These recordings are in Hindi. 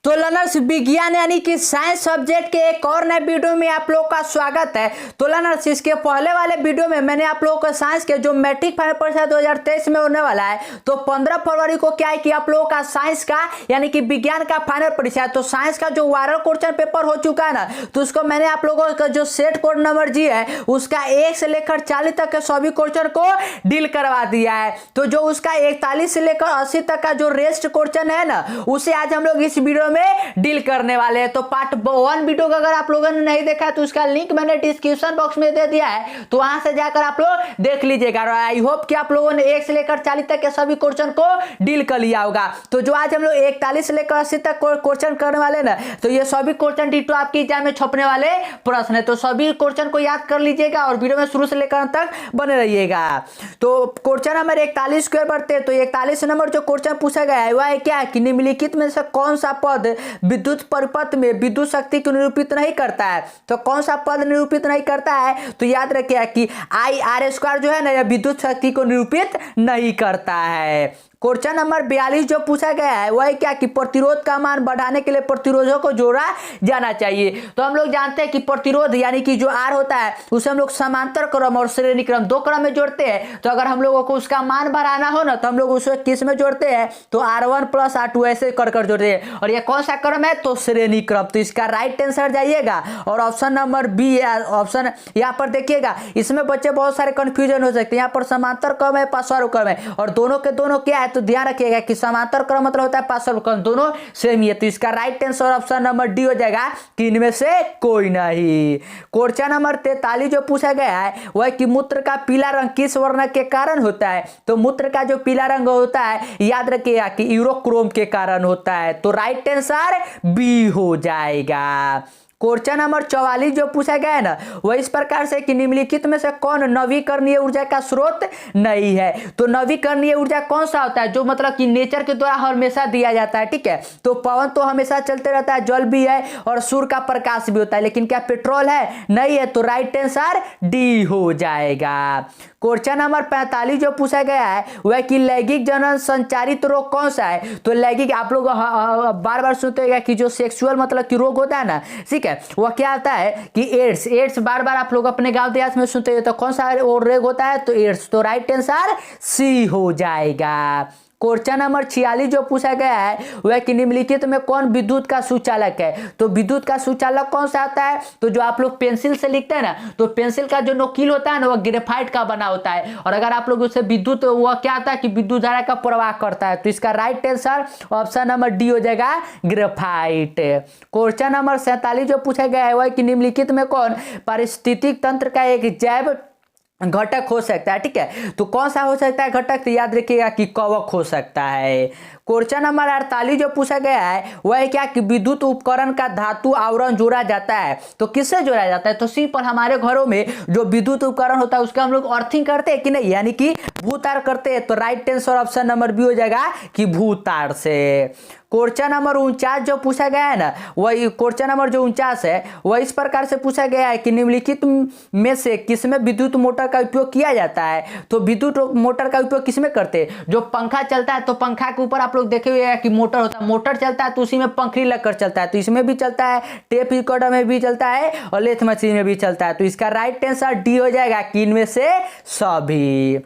तो लर्नर्स विज्ञान यानी कि साइंस सब्जेक्ट के एक और नए वीडियो में आप लोगों का स्वागत है। तो लर्नर्स इसके पहले वाले वीडियो में मैंने आप लोगों को साइंस के जो मैट्रिक फाइनल परीक्षा 2023 में होने वाला है, तो 15 फरवरी को क्या है कि आप लोगों का साइंस का यानी कि विज्ञान का फाइनल परीक्षा है। तो साइंस का जो वायरल क्वेश्चन पेपर हो चुका है ना, तो उसको मैंने आप लोगों का जो सेट कोड नंबर जी है उसका 1 से लेकर 40 तक के सभी क्वेश्चन को डील करवा दिया है। तो जो उसका 41 से लेकर 80 तक का जो रेस्ट क्वेश्चन है ना, उसे आज हम लोग इस वीडियो में डील करने वाले हैं। तो पार्ट 1 वीडियो को अगर आप लोगों ने नहीं देखा तो उसका लिंक मैंने डिस्क्रिप्शन बॉक्स में दे दिया है, तो वहां से जाकर आप लोग देख लीजिएगा। और आई होप कि आप लोगों ने 1 से लेकर 40 तक के सभी क्वेश्चन को डील कर लिया होगा। तो जो आज हम लोग 41 से लेकर 80 तक क्वेश्चन करने वाले ना, तो ये सभी क्वेश्चन डिटो आपकी एग्जाम में छपने वाले प्रश्न है। तो सभी क्वेश्चन को याद कर लीजिएगा और वीडियो में शुरू से लेकर अंत तक बने रहिएगा। तो क्वेश्चन नंबर 41 की ओर बढ़ते हैं। तो 41 नंबर जो क्वेश्चन पूछा गया है वह है क्या कि निम्नलिखित में से कौन सा पद विद्युत परिपथ में विद्युत शक्ति को निरूपित नहीं करता है। तो कौन सा पद निरूपित नहीं करता है, तो याद रखिए कि I/R² जो है ना, यह विद्युत शक्ति को निरूपित नहीं करता है। क्वेश्चन नंबर 42 जो पूछा गया है वह क्या कि प्रतिरोध का मान बढ़ाने के लिए प्रतिरोधों को जोड़ा जाना चाहिए। तो हम लोग जानते हैं कि प्रतिरोध यानी कि जो R होता है उसे हम लोग समांतर क्रम और श्रेणी क्रम दो क्रम में जोड़ते हैं। तो अगर हम लोगों को उसका मान बढ़ाना हो ना, तो हम लोग उसे किस में जोड़ते हैं, तो R1 + R2 ऐसे कर जोड़ते हैं। और ये कौन सा क्रम है, तो श्रेणी क्रम। तो इसका राइट आंसर जाइएगा और ऑप्शन नंबर बी ऑप्शन यहाँ पर देखिएगा। इसमें बच्चे बहुत सारे कंफ्यूजन हो सकते हैं। यहाँ पर समांतर क्रम है, पार्श्व क्रम है, और दोनों के दोनों क्या है, तो ध्यान रखिएगा कि समांतर क्रम मतलब होता है पार्श्व क्रम, दोनों सेम ही है। तो इसका right answer option number D हो जाएगा कि इनमें से कोई नहीं। क्वेश्चन नंबर 43 जो पूछा गया है वह कि मूत्र का पीला रंग किस वर्ण के कारण होता है। तो मूत्र का जो पीला रंग होता है याद रखिएगा कि यूरोक्रोम के कारण होता है। तो राइट आंसर बी हो जाएगा। क्वेश्चन नंबर 44 जो पूछा गया है ना, वह इस प्रकार से कि निम्नलिखित में से कौन नवीकरणीय ऊर्जा का स्रोत नहीं है। तो नवीकरणीय ऊर्जा कौन सा होता है, जो मतलब कि नेचर के द्वारा हमेशा दिया जाता है, ठीक है। तो पवन तो हमेशा चलते रहता है, जल भी है और सूर्य का प्रकाश भी होता है, लेकिन क्या पेट्रोल है, नहीं है। तो राइट आंसर डी हो जाएगा। क्वेश्चन नंबर 45 जो पूछा गया है वह कि लैंगिक जनन संचारित रोग कौन सा है। तो लैंगिक आप लोग बार बार सुनते होगा कि जो सेक्सुअल मतलब कि रोग होता है ना, ठीक है, वह क्या आता है कि एड्स बार बार आप लोग अपने गांव देहात में सुनते हैं। तो कौन सा रोग होता है, तो एड्स। तो राइट आंसर सी हो जाएगा। क्वेश्चन नंबर 46 जो पूछा गया है वह कि निम्नलिखित में कौन विद्युत का सुचालक है। तो विद्युत का सुचालक कौन सा आता है, तो जो आप लोग पेंसिल से लिखते हैं ना, तो पेंसिल का जो नोकील होता है ना, वह ग्रेफाइट का बना होता है। और अगर आप लोग उससे विद्युत, वह क्या आता है कि विद्युत धारा का प्रवाह करता है। तो इसका right answer option number D हो जाएगा, ग्रेफाइट। क्वेश्चन नंबर 47 जो पूछा गया है वह कि निम्नलिखित में कौन पारिस्थितिक तंत्र का एक जैव घटक हो सकता है, ठीक है। तो कौन सा हो सकता है घटक, तो याद रखिएगा कि कवक हो सकता है। क्वेश्चन नंबर 48 जो पूछा गया है वह क्या कि विद्युत उपकरण का धातु आवरण जोड़ा जाता है। तो किससे जोड़ा जाता है, तो सिंपल हमारे घरों में जो विद्युत उपकरण होता है उसका हम लोग अर्थिंग करते हैं कि नहीं, यानी कि भूतार करते हैं। तो right answer option number B हो जाएगा कि भूतार से। क्वेश्चन नंबर 49 जो पूछा गया है ना, वही क्वेश्चन नंबर जो 49 है वह इस प्रकार से पूछा गया है कि निम्नलिखित में से किसमें विद्युत मोटर का उपयोग किया जाता है। तो विद्युत मोटर का उपयोग किसमें करते हैं, जो पंखा चलता है तो पंखा के ऊपर आप लोग देखे हुए हैं कि मोटर होता है, मोटर चलता है तो उसी में पंखड़ी लगकर चलता है। तो इसमें भी चलता है, टेप रिकॉर्डर में भी चलता है और लेथ मशीन में भी चलता है। तो इसका राइट आंसर डी हो जाएगा कि इनमें से सभी।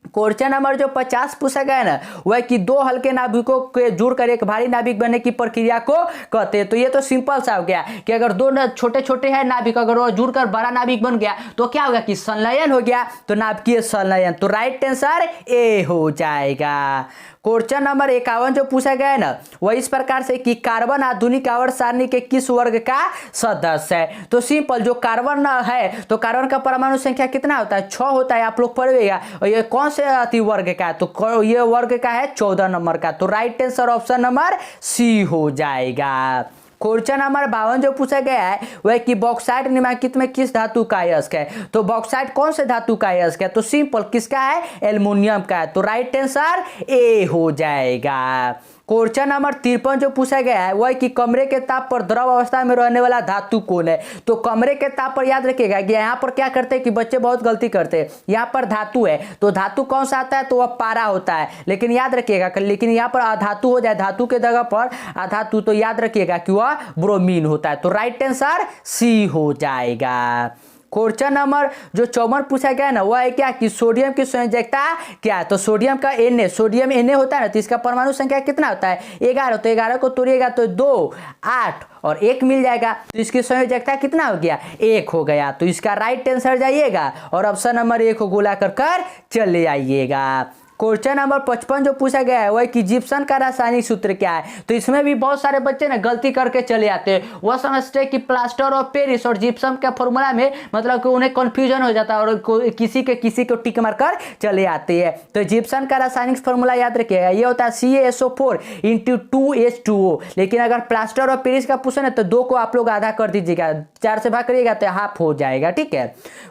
क्वेश्चन नंबर जो 50 पूछा गया ना वह कि दो हल्के नाभिकों के जुड़कर एक भारी नाभिक बनने की प्रक्रिया को कहते हैं। तो ये तो सिंपल सा हो गया कि अगर दो छोटे छोटे है नाभिक, अगर वो जुड़कर बड़ा नाभिक बन गया तो क्या होगा कि संलयन हो गया, तो नाभिकीय संलयन। तो राइट आंसर ए हो जाएगा। क्वेश्चन नंबर 51 जो पूछा गया है ना वह इस प्रकार से कि कार्बन आधुनिक आवर्त सारणी के किस वर्ग का सदस्य है। तो सिंपल जो कार्बन है तो कार्बन का परमाणु संख्या कितना होता है, 6 होता है, आप लोग पढ़ेगा। और ये कौन से अति वर्ग का है, तो ये वर्ग का है 14 नंबर का। तो right answer option number C हो जाएगा। क्वेश्चन नंबर 52 जो पूछा गया है वह कि बॉक्साइट निम्नलिखित में किस धातु का अयस्क है। तो बॉक्साइट कौन से धातु का अयस्क है, तो सिंपल किसका है, एल्युमिनियम का है। तो राइट आंसर ए हो जाएगा। क्वेश्चन नंबर 53 जो पूछा गया है वह कि कमरे के ताप पर द्रव अवस्था में रहने वाला धातु कौन है। तो कमरे के ताप पर याद रखिएगा कि यहाँ पर क्या करते हैं कि बच्चे बहुत गलती करते हैं, यहाँ पर धातु है तो धातु कौन सा आता है तो वह पारा होता है, लेकिन याद रखिएगा लेकिन यहाँ पर अधातु हो जाए धातु के जगह पर अधातु तो याद रखिएगा कि वह ब्रोमीन होता है। तो राइट आंसर सी हो जाएगा। क्वेश्चन नंबर जो 54 पूछा गया ना वह है क्या कि सोडियम की संयोजकता क्या है। तो सोडियम का सोडियम Na होता है ना, तो इसका परमाणु संख्या कितना होता है 11। तो 11 को तोड़िएगा तो 2 8 और 1 मिल जाएगा, तो इसकी संयोजकता कितना हो गया 1 हो गया। तो इसका राइट आंसर जाइएगा और ऑप्शन नंबर 1 को गोला कर चले आइएगा। क्वेश्चन नंबर 55 जो पूछा गया है वह कि जिप्सम का रासायनिक सूत्र क्या है। तो इसमें भी बहुत सारे बच्चे ना गलती करके चले आते हैं, वह समझते हैं कि प्लास्टर ऑफ पेरिस और जिप्सम का फॉर्मूला में मतलब कि उन्हें कंफ्यूजन हो जाता है और किसी को टिक मार कर चले आते हैं। तो जिप्सम का रासायनिक फॉर्मूला याद रखिएगा ये होता है CaSO4 × 2H2O। लेकिन अगर प्लास्टर ऑफ पेरिस का पूछे ना तो 2 को आप लोग आधा कर दीजिएगा, 4 से भाग करिएगा तो हाफ हो जाएगा, ठीक है।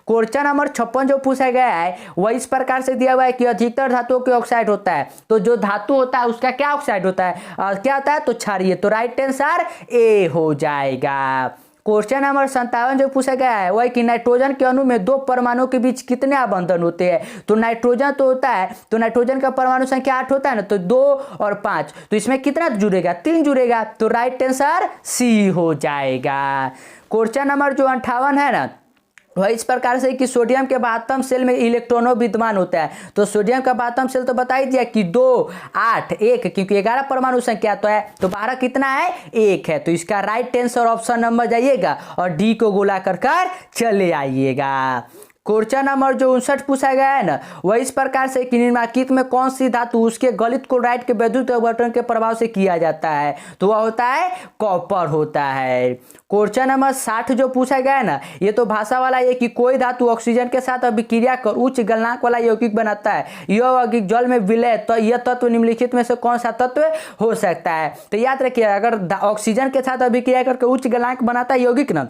क्वेश्चन नंबर 56 जो पूछा गया है वह इस प्रकार से दिया हुआ है कि अधिकतर धातु के ऑक्साइड होता है। तो जो धातु होता है उसका क्या ऑक्साइड होता है क्या होता है तो क्षारीय। तो राइट आंसर ए हो जाएगा। क्वेश्चन नंबर 57 जो पूछा गया है वह कि नाइट्रोजन के अणु में 2 परमाणु के बीच कितने आबंधन होते हैं। तो नाइट्रोजन तो होता है तो नाइट्रोजन का परमाणु संख्या 8 होता है ना, तो 2 और 5 तो इसमें कितना जुड़ेगा 3 जुड़ेगा। तो राइट आंसर सी हो जाएगा। क्वेश्चन नंबर जो 58 है ना वह इस प्रकार से कि सोडियम के 72 सेल में इलेक्ट्रॉनों विद्यमान होता है। तो सोडियम का 72 सेल तो बता ही दिया कि 2 8 1 क्योंकि 11 परमाणु संख्या तो है, तो 12 कितना है 1 है। तो इसका राइट आंसर ऑप्शन नंबर जाइएगा और डी को गोला कर चले आइएगा। क्वेश्चन नंबर जो 59 पूछा गया है ना वह इस प्रकार से कि निम्नलिखित में कौन सी धातु उसके गलित क्लोराइड के विद्युत अपवर्तन के प्रभाव से किया जाता है। तो वह होता है कॉपर होता है। क्वेश्चन नंबर 60 जो पूछा गया है ना ये तो भाषा वाला ये कि कोई धातु ऑक्सीजन के साथ अभिक्रिया कर उच्च गलनांक वाला यौगिक बनाता है, यह यौगिक जल में विलय तो यह तत्व निम्नलिखित में से कौन सा तत्व हो सकता है। तो याद रखिए अगर ऑक्सीजन के साथ अभिक्रिया करके उच्च गलनांक बनाता है यौगिक ना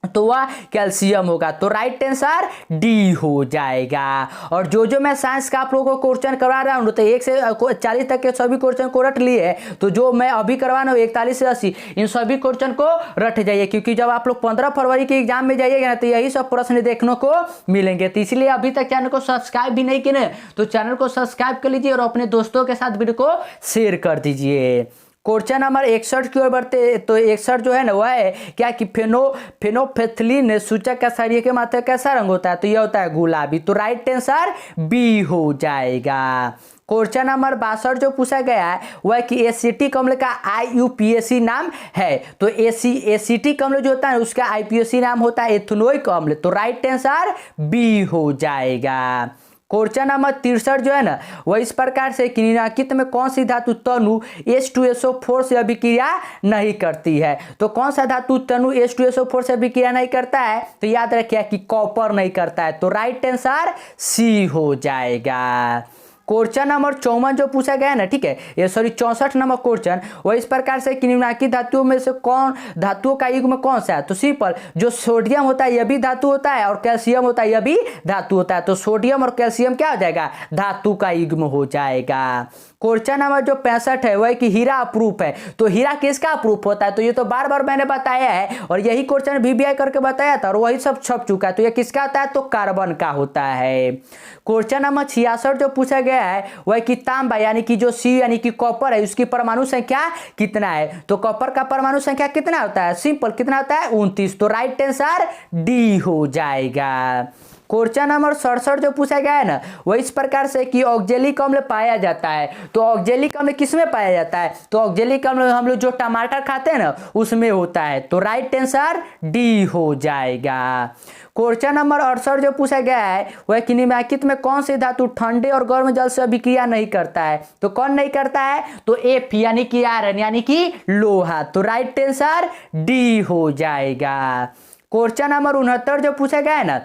तो वह कैल्शियम होगा। तो राइट आंसर डी हो जाएगा। और जो मैं साइंस का आप लोगों को क्वेश्चन करवा रहा हूँ तो 1 से 40 तक के सभी क्वेश्चन को रट लिए है, तो जो मैं अभी करवा रहा हूँ 41 से 80 इन सभी क्वेश्चन को रट जाइए, क्योंकि जब आप लोग 15 फरवरी के एग्जाम में जाइएगा ना तो यही सब प्रश्न देखने को मिलेंगे। तो इसलिए अभी तक चैनल को सब्सक्राइब भी नहीं किए तो चैनल को सब्सक्राइब कर लीजिए और अपने दोस्तों के साथ वीडियो को शेयर कर दीजिए। क्वेश्चन नंबर 61 की ओर बढ़ते तो 61 जो है ना वह है क्या कि फेनोफेथलीन सूचक का क्षारीय के मात्रा कैसा रंग होता है। तो यह होता है गुलाबी। तो राइट आंसर बी हो जाएगा। क्वेश्चन नंबर 62 जो पूछा गया है वह कि एसिटिक अम्ल का IUPAC नाम है। तो एसिटिक अम्ल जो होता है उसका IUPAC नाम होता है एथेनोइक अम्ल। तो राइट आंसर बी हो जाएगा। क्वेश्चन नंबर 63 जो है ना वह इस प्रकार से कि निम्नलिखित में कौन सी धातु तनु H2SO4 से अभिक्रिया नहीं करती है। तो कौन सा धातु तनु H2SO4 से अभिक्रिया नहीं करता है। तो याद रखिए कि कॉपर नहीं करता है। तो राइट आंसर सी हो जाएगा। क्वेश्चन नंबर 54 जो पूछा गया है ना, ठीक है, ये 64 नंबर क्वेश्चन वह इस प्रकार से कि निम्नलिखित धातुओं में से कौन धातुओं का युग्म कौन सा है। तो सिंपल जो सोडियम होता है यह भी धातु होता है और कैल्शियम होता है यह भी धातु होता है। तो सोडियम और कैल्शियम क्या हो जाएगा धातु का युग्म हो जाएगा। क्वेश्चन नंबर जो 65 है वह कि हीरा अप्रूफ है। तो हीरा किसका अप्रूफ होता है। तो ये तो बार बार मैंने बताया है और यही क्वेश्चन VBI करके बताया था और वही सब छप चुका है। तो ये किसका होता है तो कार्बन का होता है। क्वेश्चन नंबर 66 जो पूछा गया है वह कि तांबा यानी कि जो सी यानी कि कॉपर है उसकी परमाणु संख्या कितना है। तो कॉपर का परमाणु संख्या कितना होता है सिंपल कितना होता है 29। तो राइट आंसर डी हो जाएगा। क्वेश्चन नंबर 67 जो पूछा गया है ना वह इस प्रकार से कि ऑक्जेलिक अम्ल पाया जाता है। तो ऑक्जेलिक अम्ल किसमें पाया जाता है। तो ऑक्जेलिक अम्ल हम लोग जो टमाटर खाते हैं ना उसमें होता है। तो राइट आंसर डी हो जाएगा। क्वेश्चन नंबर 68 जो पूछा गया है वह कि निम्नलिखित में कौन सी धातु ठंडे और गर्म जल से अभिक्रिया नहीं करता है। तो कौन नहीं करता है तो F यानी कि आयरन यानी कि लोहा। तो राइट आंसर डी हो जाएगा। क्वेश्चन नंबर 69 जो पूछा गया है ना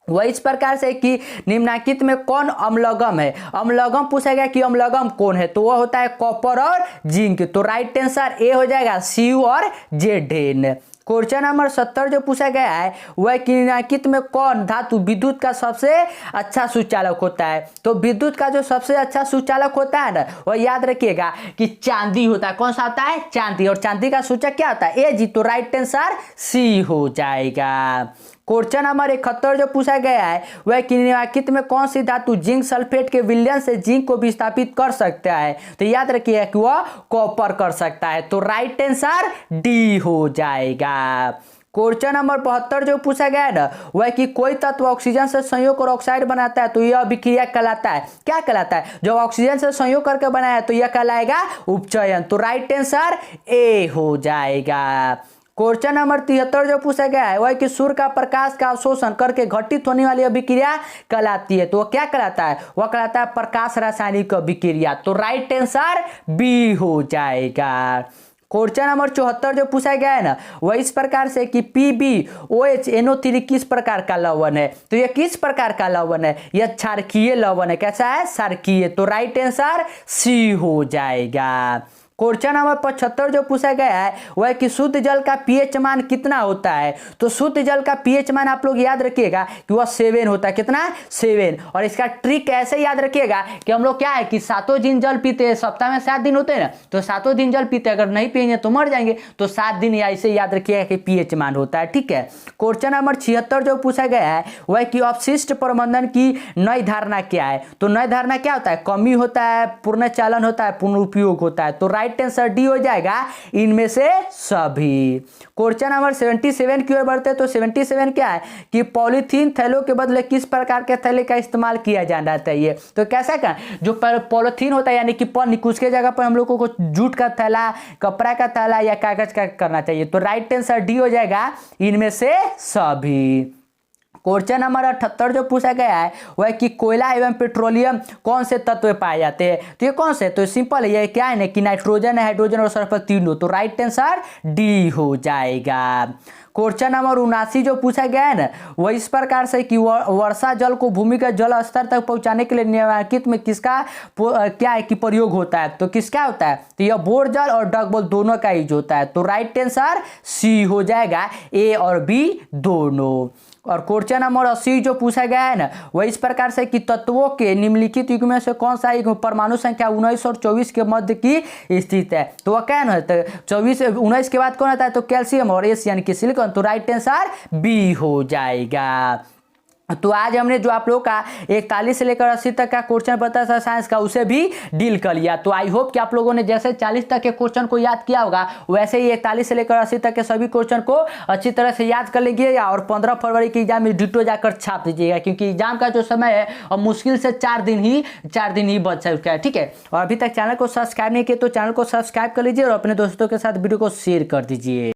वह इस प्रकार से कि निम्नलिखित में कौन अम्लगम है। अम्लगम पूछा गया कि अम्लगम कौन है। तो वह होता है कॉपर और जिंक। तो राइट आंसर ए हो जाएगा CU और Z। क्वेश्चन नंबर 70 जो पूछा गया है वह निम्नलिखित में कौन धातु विद्युत का सबसे अच्छा सुचालक होता है। तो विद्युत का जो सबसे अच्छा सुचालक होता है ना, वह याद रखिएगा कि चांदी होता है। कौन सा होता है? चांदी। और चांदी का सूचक क्या होता है? Ag। तो राइट आंसर सी हो जाएगा। क्वेश्चन नंबर 71 जो पूछा गया है वह निम्नलिखित में कौन सी धातु जिंक सल्फेट के विलयन से जिंक को विस्थापित कर सकता है। तो याद रखिएगा कि वह कॉपर कर सकता है। तो राइट आंसर डी हो जाएगा। क्वेश्चन नंबर 72 जो पूछा गया है ना, वह कि कोई तत्व ऑक्सीजन से संयोग और ऑक्साइड बनाता है तो यह अभिक्रिया कहलाता है। क्या कहलाता है? जब ऑक्सीजन से संयोग करके बनाया तो यह कहलाएगा उपचयन। तो राइट आंसर ए हो जाएगा। क्वेश्चन नंबर 73 जो पूछा गया है वह कि सूर्य का प्रकाश का अवशोषण करके घटित होने वाली अभिक्रिया कहलाती है। तो वह क्या कहलाता है? वह कहलाता है प्रकाश रासायनिक अभिक्रिया। तो राइट आंसर बी हो जाएगा। क्वेश्चन नंबर 74 जो पूछा गया है ना, वह इस प्रकार से कि PbOH किस प्रकार का लवण है। तो यह किस प्रकार का लवण है? यह क्षारकीय लवण है। कैसा है? क्षारकीय। तो राइट आंसर सी हो जाएगा। क्वेश्चन नंबर 75 जो पूछा गया है वह कि शुद्ध जल का पीएच मान कितना होता है। तो शुद्ध जल का पीएच मान आप लोग याद रखिएगा कि वह 7 होता है। कितना? 7। और इसका ट्रिक ऐसे याद रखिएगा कि हम लोग क्या है कि 7 दिन जल पीते हैं, सप्ताह में 7 दिन होते हैं ना, तो 7 दिन जल पीते हैं, अगर नहीं पिएंगे तो मर जाएंगे। तो 7 दिन या ऐसे याद रखिएगा कि पीएच मान होता है। ठीक है। क्वेश्चन नंबर 76 जो पूछा गया है वह कि अपशिष्ट प्रबंधन की नई धारणा क्या है। तो नई धारणा क्या होता है? कमी होता है, पूर्ण चालन होता है, पूर्ण उपयोग होता है। तो राइट आंसर डी हो जाएगा इनमें से सभी। क्वेश्चन नंबर 77 की ओर बढ़ते तो 77 क्या है कि पॉलीथीन थैलों के बदले किस प्रकार के थैले का इस्तेमाल किया जाना चाहिए। तो कैसा का जो पॉलीथीन होता है यानी कि पन्नी, उसके जगह पर हम लोगों को जूट का थैला, कपड़ा का थैला या कागज का करना चाहिए। तो राइट आंसर डी हो जाएगा इनमें से सभी। क्वेश्चन नंबर 78 जो पूछा गया है वह कि कोयला एवं पेट्रोलियम कौन से तत्व पाए जाते हैं। तो ये कौन से? तो सिंपल है, ये क्या है ना कि नाइट्रोजन, हाइड्रोजन और सल्फर तीनों। तो राइट आंसर डी हो जाएगा। क्वेश्चन नंबर 79 जो पूछा गया है ना वह इस प्रकार से कि वर्षा जल को भूमि के जल स्तर तक पहुंचाने के लिए निम्नलिखित में किसका क्या है कि प्रयोग होता है। तो किसका होता है? तो यह बोर जल और डगबोल दोनों का यूज होता है। तो राइट आंसर सी हो जाएगा, ए और बी दोनों। और क्वेश्चन नंबर 80 जो पूछा गया है ना वह इस प्रकार से कि तत्वों के निम्नलिखित युग्म में से कौन सा युग्म परमाणु संख्या 19 और 24 के मध्य की स्थित है। तो वह क्या है? तो 19 के बाद कौन आता है? तो कैल्शियम और एस यानी कि सिलिकॉन। तो राइट आंसर बी हो जाएगा। तो आज हमने जो आप लोग का 41 से लेकर 80 तक का क्वेश्चन पता था साइंस का, उसे भी डील कर लिया। तो आई होप कि आप लोगों ने जैसे 40 तक के क्वेश्चन को याद किया होगा वैसे ही 41 से लेकर 80 तक के सभी क्वेश्चन को अच्छी तरह से याद कर लीजिए और 15 फरवरी की एग्जाम में डिटो जाकर छाप दीजिएगा, क्योंकि एग्जाम का जो समय है और मुश्किल से 4 दिन ही बच सकता है। ठीक है। और अभी तक चैनल को सब्सक्राइब नहीं किया तो चैनल को सब्सक्राइब कर लीजिए और अपने दोस्तों के साथ वीडियो को शेयर कर दीजिए।